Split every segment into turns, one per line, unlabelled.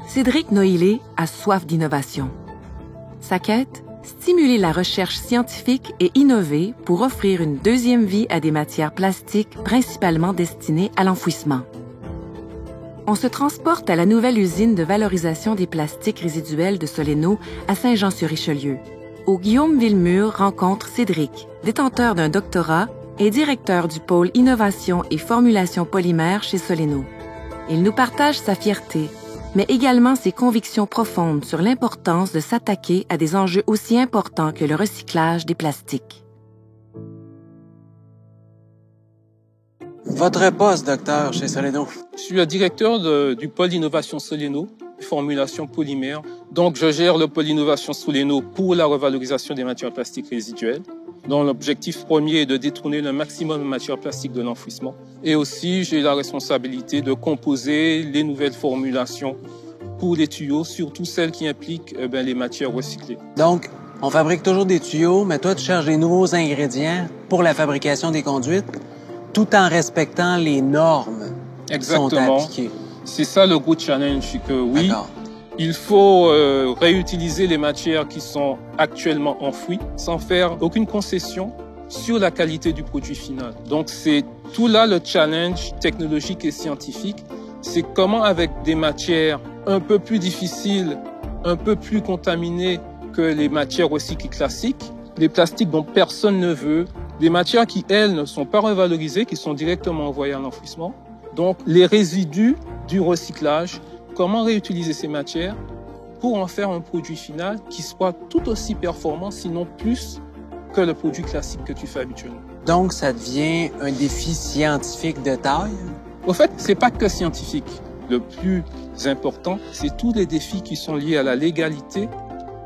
Cédric Noïlé a soif d'innovation. Sa quête, stimuler la recherche scientifique et innover pour offrir une deuxième vie à des matières plastiques principalement destinées à l'enfouissement. On se transporte à la nouvelle usine de valorisation des plastiques résiduels de Soleno à Saint-Jean-sur-Richelieu, où Guillaume Villemure rencontre Cédric, détenteur d'un doctorat et directeur du pôle Innovation et Formulation polymère chez Soleno. Il nous partage sa fierté, mais également ses convictions profondes sur l'importance de s'attaquer à des enjeux aussi importants que le recyclage des plastiques.
Votre poste, docteur, chez Soleno?
Je suis le directeur du pôle Innovation Soleno, formulation polymère. Donc, je gère le pôle Innovation Soleno pour la revalorisation des matières plastiques résiduelles, dont l'objectif premier est de détourner le maximum de matières plastiques de l'enfouissement. Et aussi, j'ai la responsabilité de composer les nouvelles formulations pour les tuyaux, surtout celles qui impliquent les matières recyclées.
Donc, on fabrique toujours des tuyaux, mais toi, tu cherches des nouveaux ingrédients pour la fabrication des conduites, tout en respectant les normes qui sont appliquées.
C'est ça le gros challenge, que oui, il faut réutiliser les matières qui sont actuellement enfouies sans faire aucune concession sur la qualité du produit final. Donc c'est tout là le challenge technologique et scientifique. C'est comment avec des matières un peu plus difficiles, un peu plus contaminées que les matières recyclées classiques, les plastiques dont personne ne veut, des matières qui, elles, ne sont pas revalorisées, qui sont directement envoyées à l'enfouissement. Donc les résidus du recyclage, comment réutiliser ces matières pour en faire un produit final qui soit tout aussi performant, sinon plus, que le produit classique que tu fais habituellement.
Donc, ça devient un défi scientifique de taille?
Au fait, c'est pas que scientifique. Le plus important, c'est tous les défis qui sont liés à la légalité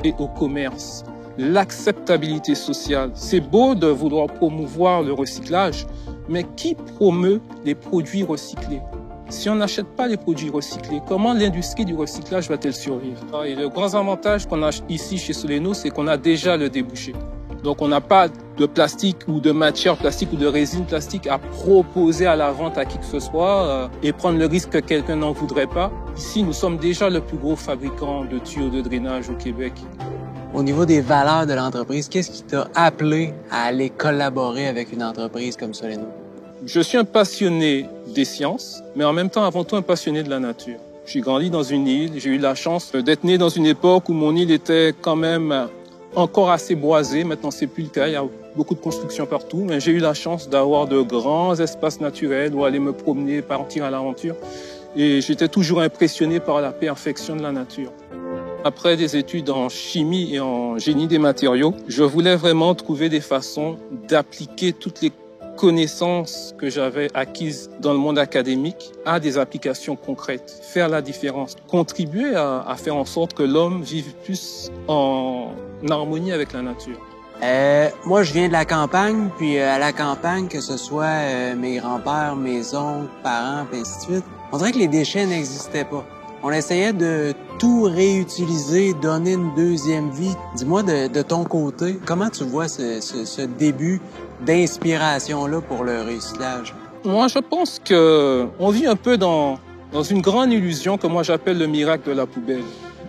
et au commerce. L'acceptabilité sociale. C'est beau de vouloir promouvoir le recyclage, mais qui promeut les produits recyclés? Si on n'achète pas les produits recyclés, comment l'industrie du recyclage va-t-elle survivre? Et le grand avantage qu'on a ici chez Soleno, c'est qu'on a déjà le débouché. Donc on n'a pas de plastique ou de matière plastique ou de résine plastique à proposer à la vente à qui que ce soit et prendre le risque que quelqu'un n'en voudrait pas. Ici, nous sommes déjà le plus gros fabricant de tuyaux de drainage au Québec.
Au niveau des valeurs de l'entreprise, qu'est-ce qui t'a appelé à aller collaborer avec une entreprise comme Soleno?
Je suis un passionné des sciences, mais en même temps, avant tout, un passionné de la nature. J'ai grandi dans une île, j'ai eu la chance d'être né dans une époque où mon île était quand même encore assez boisée. Maintenant, c'est plus le cas, il y a beaucoup de constructions partout, mais j'ai eu la chance d'avoir de grands espaces naturels où aller me promener, partir à l'aventure. Et j'étais toujours impressionné par la perfection de la nature. Après des études en chimie et en génie des matériaux, je voulais vraiment trouver des façons d'appliquer toutes les connaissances que j'avais acquises dans le monde académique à des applications concrètes, faire la différence, contribuer à faire en sorte que l'homme vive plus en harmonie avec la nature.
Moi, je viens de la campagne, puis à la campagne, que ce soit mes grands-pères, mes oncles, parents, puis ainsi de suite, on dirait que les déchets n'existaient pas. On essayait de tout réutiliser, donner une deuxième vie. Dis-moi, de ton côté, comment tu vois ce début d'inspiration-là pour le recyclage?
Moi, je pense que on vit un peu dans une grande illusion que moi j'appelle le miracle de la poubelle.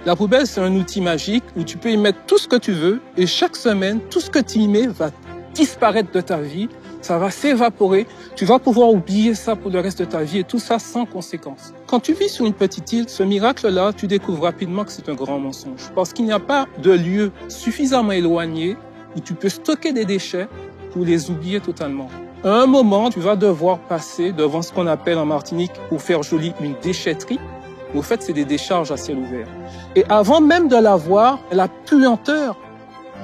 La poubelle, c'est un outil magique où tu peux y mettre tout ce que tu veux et chaque semaine, tout ce que tu y mets va disparaître de ta vie. Ça va s'évaporer. Tu vas pouvoir oublier ça pour le reste de ta vie et tout ça sans conséquence. Quand tu vis sur une petite île, ce miracle-là, tu découvres rapidement que c'est un grand mensonge. Parce qu'il n'y a pas de lieu suffisamment éloigné où tu peux stocker des déchets pour les oublier totalement. À un moment, tu vas devoir passer devant ce qu'on appelle en Martinique, pour faire joli, une déchetterie. Au fait, c'est des décharges à ciel ouvert. Et avant même de la voir, la puanteur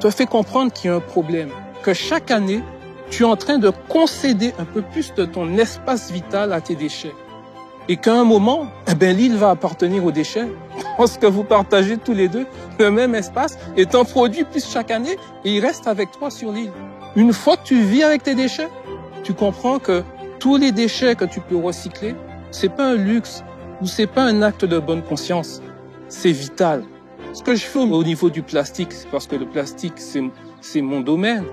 te fait comprendre qu'il y a un problème. Que chaque année, tu es en train de concéder un peu plus de ton espace vital à tes déchets. Et qu'à un moment, l'île va appartenir aux déchets. Parce que vous partagez tous les deux le même espace et t'en produis plus chaque année et il reste avec toi sur l'île. Une fois que tu vis avec tes déchets, tu comprends que tous les déchets que tu peux recycler, c'est pas un luxe ou c'est pas un acte de bonne conscience. C'est vital. Ce que je fais au niveau du plastique, c'est parce que le plastique, c'est mon domaine.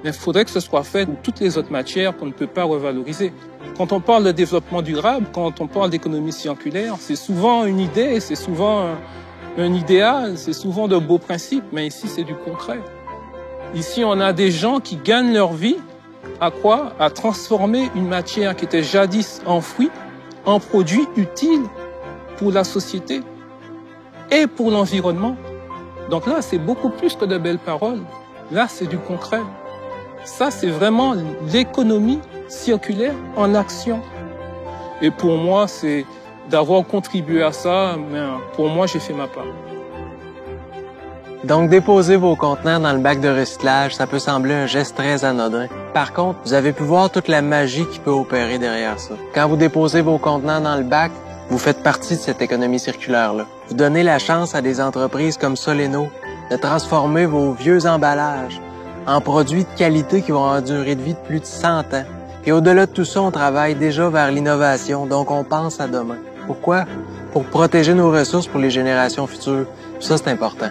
Mais il faudrait que ce soit fait pour toutes les autres matières qu'on ne peut pas revaloriser. Quand on parle de développement durable, quand on parle d'économie circulaire, c'est souvent une idée, c'est souvent un idéal, c'est souvent de beaux principes, mais ici c'est du concret. Ici on a des gens qui gagnent leur vie à quoi? À transformer une matière qui était jadis enfouie en produit utile pour la société et pour l'environnement. Donc là, c'est beaucoup plus que de belles paroles. Là, c'est du concret. Ça, c'est vraiment l'économie circulaire en action. Et pour moi, c'est d'avoir contribué à ça, mais pour moi, j'ai fait ma part.
Donc, déposer vos contenants dans le bac de recyclage, ça peut sembler un geste très anodin. Par contre, vous avez pu voir toute la magie qui peut opérer derrière ça. Quand vous déposez vos contenants dans le bac, vous faites partie de cette économie circulaire-là. Vous donnez la chance à des entreprises comme Soleno de transformer vos vieux emballages en produits de qualité qui vont avoir une durée de vie de plus de 100 ans. Et au-delà de tout ça, on travaille déjà vers l'innovation, donc on pense à demain. Pourquoi? Pour protéger nos ressources pour les générations futures. Ça, c'est important.